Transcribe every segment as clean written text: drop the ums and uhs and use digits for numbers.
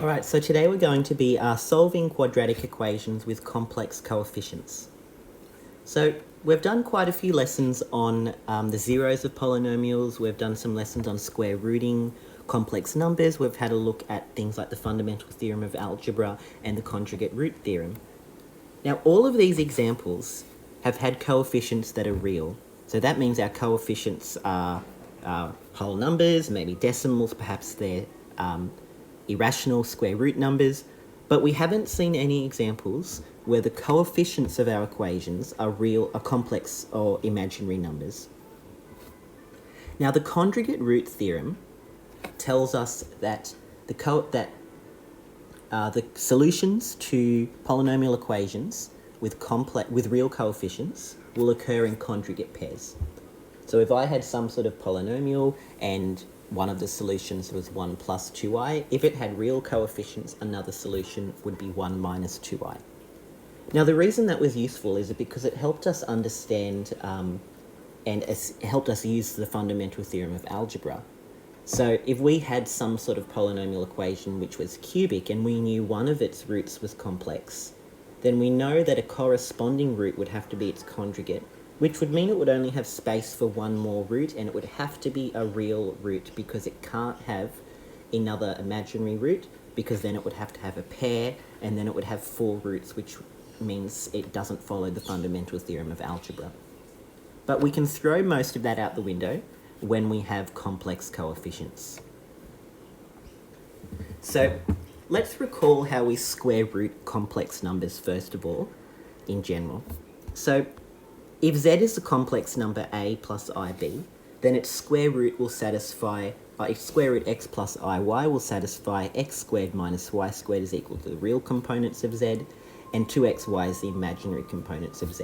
Alright, so today we're going to be solving quadratic equations with complex coefficients. So we've done quite a few lessons on the zeros of polynomials, we've done some lessons on square rooting, complex numbers, we've had a look at things like the fundamental theorem of algebra and the conjugate root theorem. Now all of these examples have had coefficients that are real. So that means our coefficients are whole numbers, maybe decimals, perhaps they're irrational square root numbers, but we haven't seen any examples where the coefficients of our equations are complex or imaginary numbers. Now the conjugate root theorem tells us that the solutions to polynomial equations with real coefficients will occur in conjugate pairs. So if I had some sort of polynomial and one of the solutions was 1 plus 2i, if it had real coefficients, another solution would be 1 minus 2i. Now the reason that was useful is because it helped us understand helped us use the fundamental theorem of algebra. So if we had some sort of polynomial equation which was cubic and we knew one of its roots was complex, then we know that a corresponding root would have to be its conjugate, which would mean it would only have space for one more root, and it would have to be a real root because it can't have another imaginary root, because then it would have to have a pair, and then it would have 4 roots, which means it doesn't follow the fundamental theorem of algebra. But we can throw most of that out the window when we have complex coefficients. So let's recall how we square root complex numbers first of all, in general. So if z is a complex number a plus ib, then its square root will satisfy, its square root x plus iy will satisfy x squared minus y squared is equal to the real components of z, and 2xy is the imaginary components of z.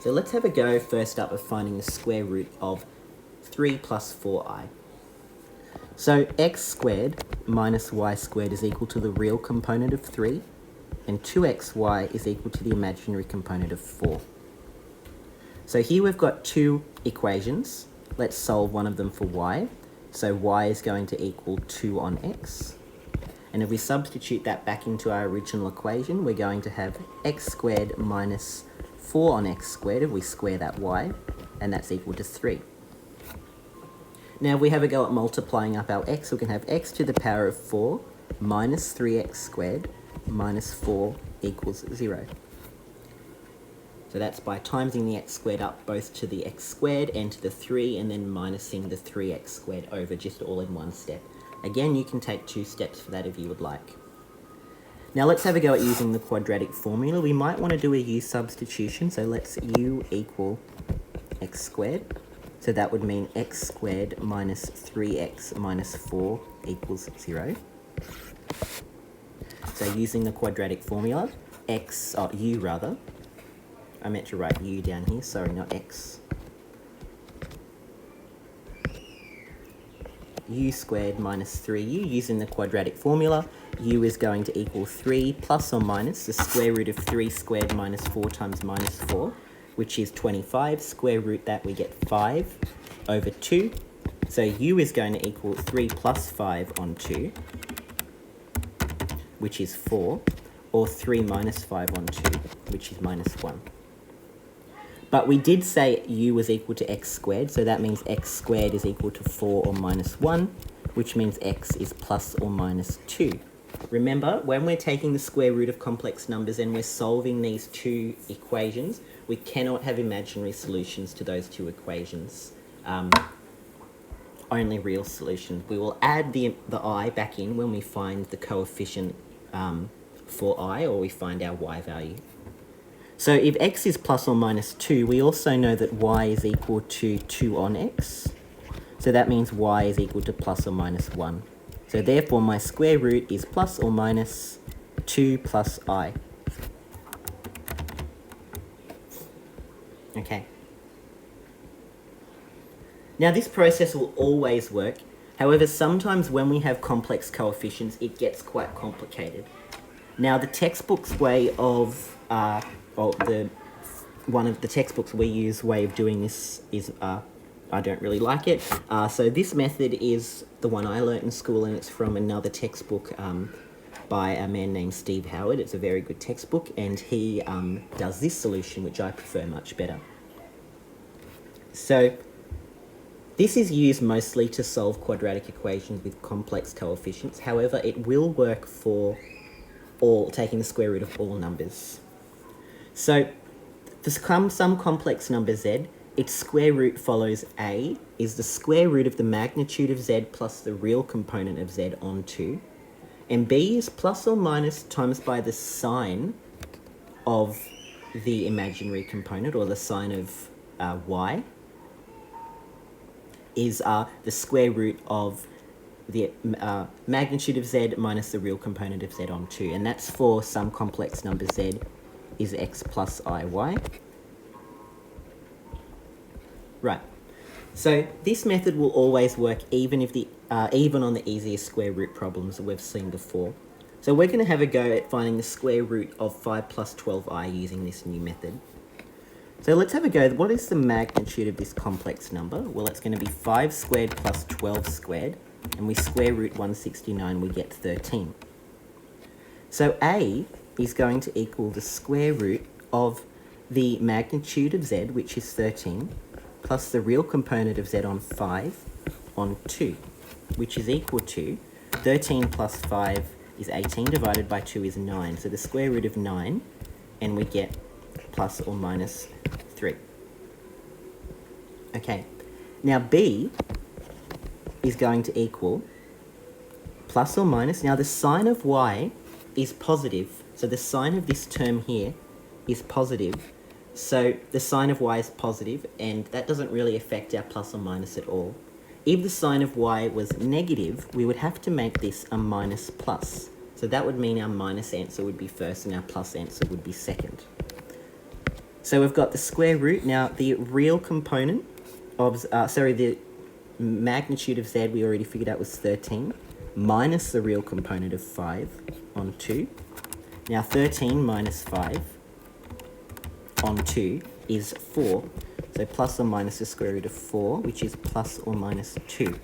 So let's have a go first up of finding the square root of 3 plus 4i. So x squared minus y squared is equal to the real component of 3, and 2xy is equal to the imaginary component of 4. So here we've got two equations. Let's solve one of them for y. So y is going to equal 2 on x. And if we substitute that back into our original equation, we're going to have x squared minus 4 on x squared if we square that y, and that's equal to 3. Now if we have a go at multiplying up our x, we can have x to the power of 4 minus 3x squared minus 4 equals 0. So that's by timesing the x squared up both to the x squared and to the 3, and then minusing the 3x squared over just all in one step. Again, you can take 2 steps for that if you would like. Now let's have a go at using the quadratic formula. We might want to do a u substitution, so let's u equal x squared. So that would mean x squared minus 3x minus 4 equals 0. So using the quadratic formula, u rather, I meant to write u down here, sorry, not x. U squared minus 3u, using the quadratic formula, u is going to equal 3 plus or minus the square root of 3 squared minus 4 times minus 4, which is 25. Square root that, we get 5 over 2. So u is going to equal 3 plus 5 on 2, which is 4, or 3 minus 5 on 2, which is minus 1. But we did say u was equal to x squared, so that means x squared is equal to 4 or minus 1, which means x is plus or minus 2. Remember, when we're taking the square root of complex numbers and we're solving these two equations, we cannot have imaginary solutions to those two equations. Only real solutions. We will add the I back in when we find the coefficient for I, or we find our y value. So if x is plus or minus 2, we also know that y is equal to 2 on x. So that means y is equal to plus or minus 1. So therefore my square root is plus or minus 2 plus I. Okay. Now this process will always work. However, sometimes when we have complex coefficients, it gets quite complicated. Now the textbook's way of one of the textbooks we use way of doing this is I don't really like it. So this method is the one I learnt in school, and it's from another textbook by a man named Steve Howard. It's a very good textbook, and he does this solution, which I prefer much better. So this is used mostly to solve quadratic equations with complex coefficients. However, it will work for taking the square root of all numbers. So for some complex number z, its square root follows a is the square root of the magnitude of z plus the real component of z on 2. And b is plus or minus times by the sign of the imaginary component, or the sign of y, is the square root of the magnitude of z minus the real component of z on 2. And that's for some complex number z is x plus iy. Right. So this method will always work even on the easiest square root problems that we've seen before. So we're going to have a go at finding the square root of 5 plus 12i using this new method. So let's have a go. What is the magnitude of this complex number? Well, it's going to be 5 squared plus 12 squared, and we square root 169, we get 13. So a is going to equal the square root of the magnitude of z, which is 13, plus the real component of z on 5 on 2, which is equal to 13 plus 5 is 18, divided by 2 is 9. So the square root of 9, and we get plus or minus 3. Okay, now b is going to equal plus or minus. Now the sign of y is positive, so the sign of this term here is positive. So the sign of y is positive, and that doesn't really affect our plus or minus at all. If the sign of y was negative, we would have to make this a minus plus. So that would mean our minus answer would be first and our plus answer would be second. So we've got the square root. Now the real component of, the magnitude of z we already figured out was 13, minus the real component of 5 on 2. Now 13 minus 5 on 2 is 4. So plus or minus the square root of 4, which is plus or minus 2.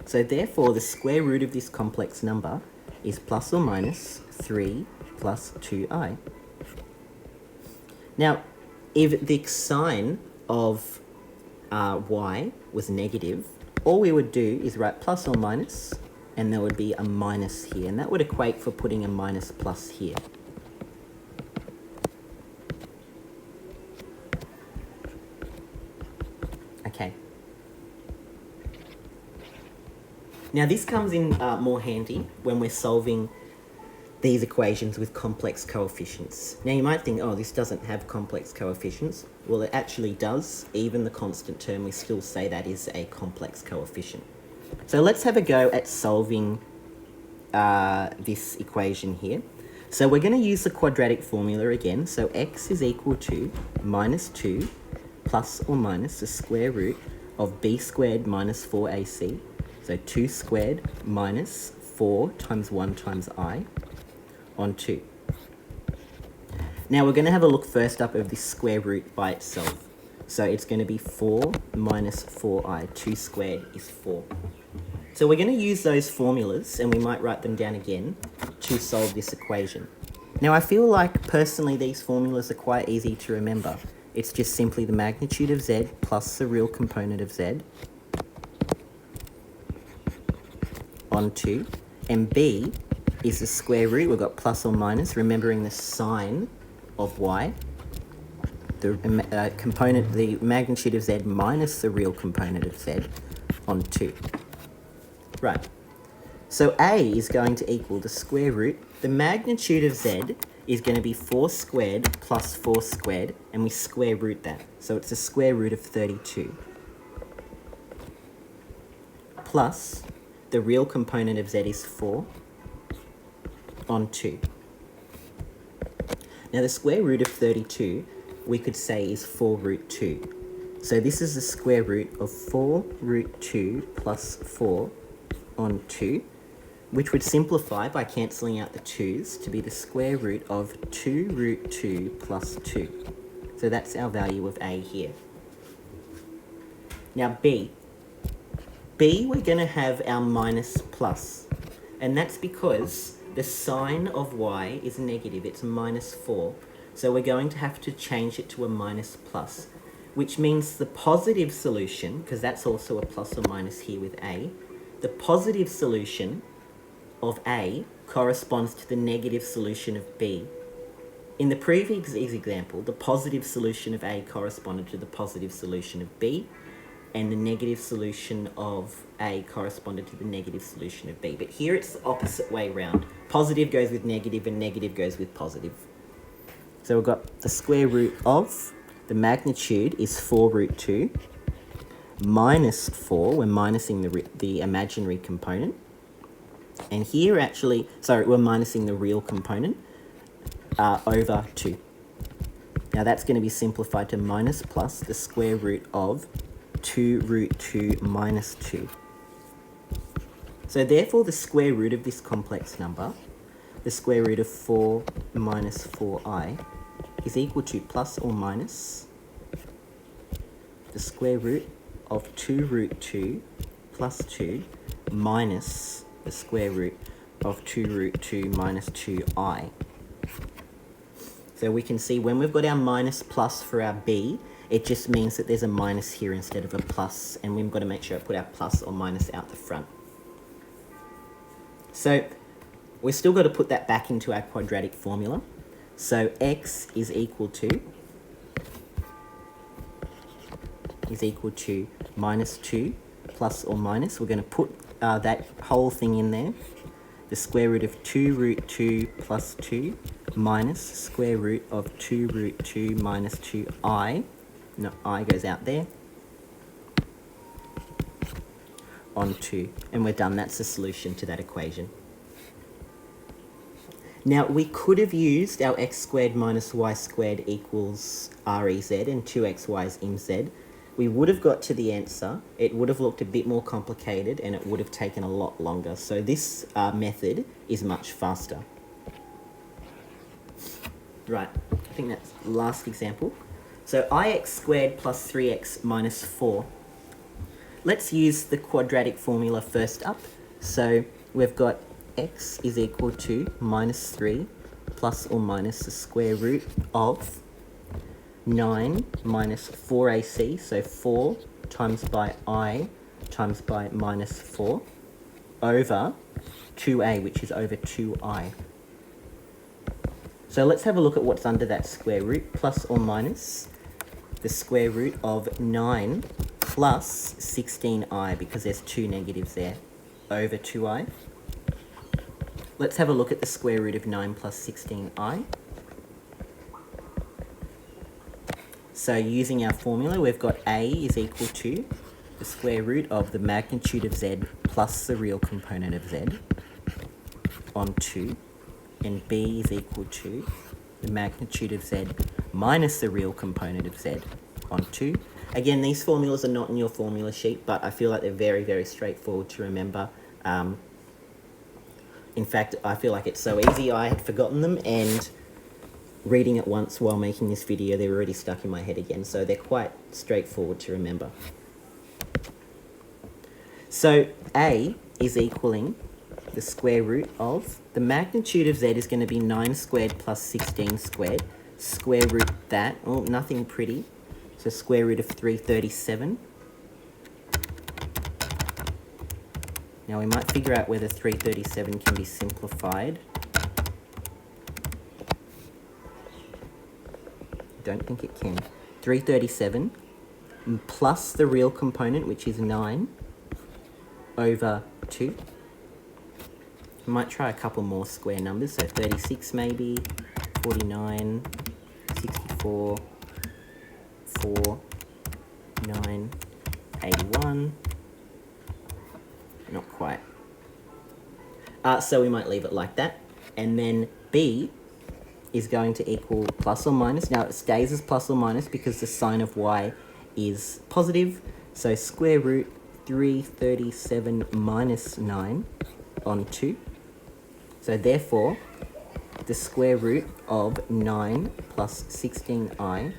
So therefore, the square root of this complex number is plus or minus 3 plus 2i. Now, if the sign of y was negative, all we would do is write plus or minus, and there would be a minus here, and that would equate for putting a minus plus here. Okay. Now this comes in more handy when we're solving these equations with complex coefficients. Now you might think, oh, this doesn't have complex coefficients. Well, it actually does. Even the constant term, we still say that is a complex coefficient. So let's have a go at solving this equation here. So we're going to use the quadratic formula again. So x is equal to minus 2 plus or minus the square root of b squared minus 4ac. So 2 squared minus 4 times 1 times I on 2. Now we're going to have a look first up of this square root by itself. So it's going to be 4 minus 4i. 2 squared is 4. So we're going to use those formulas, and we might write them down again, to solve this equation. Now I feel like personally these formulas are quite easy to remember. It's just simply the magnitude of z plus the real component of z on 2, and b is the square root. We've got plus or minus, remembering the sign of y, the magnitude of z minus the real component of z on 2. Right, so a is going to equal the square root. The magnitude of z is going to be 4 squared plus 4 squared, and we square root that. So it's the square root of 32. Plus, the real component of z is 4 on 2. Now the square root of 32, we could say is 4 root 2. So this is the square root of 4 root 2 plus 4 on 2, which would simplify by cancelling out the 2's to be the square root of 2 root 2 plus 2. So that's our value of a here. Now b, we're going to have our minus plus, and that's because the sign of y is negative, it's minus 4. So we're going to have to change it to a minus plus, which means the positive solution, because that's also a plus or minus here with a, the positive solution of a corresponds to the negative solution of b. In the previous example, the positive solution of a corresponded to the positive solution of b, and the negative solution of a corresponded to the negative solution of b. But here it's the opposite way round. Positive goes with negative and negative goes with positive. So we've got the square root of, the magnitude is 4 root 2, minus 4, we're minusing the imaginary component. And here actually, sorry, we're minusing the real component over 2. Now that's going to be simplified to minus plus the square root of 2 root 2 minus 2. So therefore the square root of this complex number, the square root of 4 minus 4i, is equal to plus or minus the square root of 2 root 2 plus 2 minus the square root of 2 root 2 minus 2i. So we can see when we've got our minus plus for our b, it just means that there's a minus here instead of a plus, and we've got to make sure I put our plus or minus out the front. So we've still got to put that back into our quadratic formula. So x is equal to minus 2 plus or minus. We're going to put that whole thing in there. The square root of 2 root 2 plus 2 minus square root of 2 root 2 minus 2i. No, I goes out there. On 2. And we're done. That's the solution to that equation. Now, we could have used our x squared minus y squared equals rez and 2xy is mz. We would have got to the answer. It would have looked a bit more complicated and it would have taken a lot longer. So this method is much faster. Right, I think that's the last example. So ix squared plus 3x minus 4. Let's use the quadratic formula first up. So we've got x is equal to minus 3 plus or minus the square root of 9 minus 4ac, so 4 times by I times by minus 4 over 2a, which is over 2i. So let's have a look at what's under that square root, plus or minus the square root of 9 plus 16i, because there's two negatives there, over 2i. Let's have a look at the square root of 9 plus 16i. So using our formula, we've got a is equal to the square root of the magnitude of z plus the real component of z on 2. And b is equal to the magnitude of z minus the real component of z on 2. Again, these formulas are not in your formula sheet, but I feel like they're very, very straightforward to remember. In fact, I feel like it's so easy I had forgotten them, and reading it once while making this video, they're already stuck in my head again, so they're quite straightforward to remember. So a is equaling the square root of, the magnitude of z is going to be 9 squared plus 16 squared, square root that, oh, nothing pretty, so square root of 337. Now we might figure out whether 337 can be simplified. Don't think it can. 337 plus the real component, which is 9, over 2. I might try a couple more square numbers, so 36 maybe, 49, 64, 4, 9, 81. Not quite. So we might leave it like that. And then b is going to equal plus or minus. Now it stays as plus or minus because the sign of y is positive. So square root 337 minus 9 on 2. So therefore, the square root of 9 plus 16i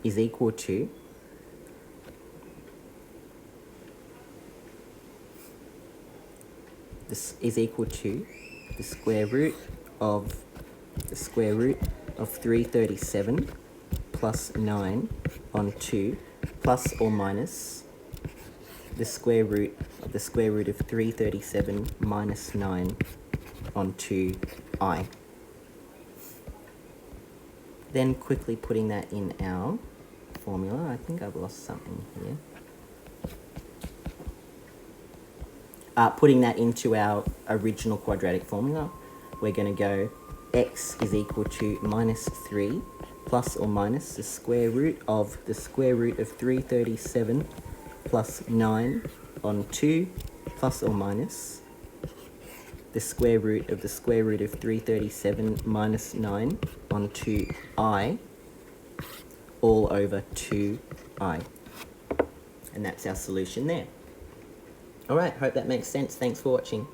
is equal to this is equal to the square root of 337 plus 9 on 2 plus or minus the square root of 337 minus 9 on 2i. Then quickly putting that in our formula. I think I've lost something here. Putting that into our original quadratic formula, we're going to go x is equal to minus 3 plus or minus the square root of 337 plus 9 on 2 plus or minus the square root of 337 minus 9 on 2i all over 2i. And that's our solution there. Alright, hope that makes sense. Thanks for watching.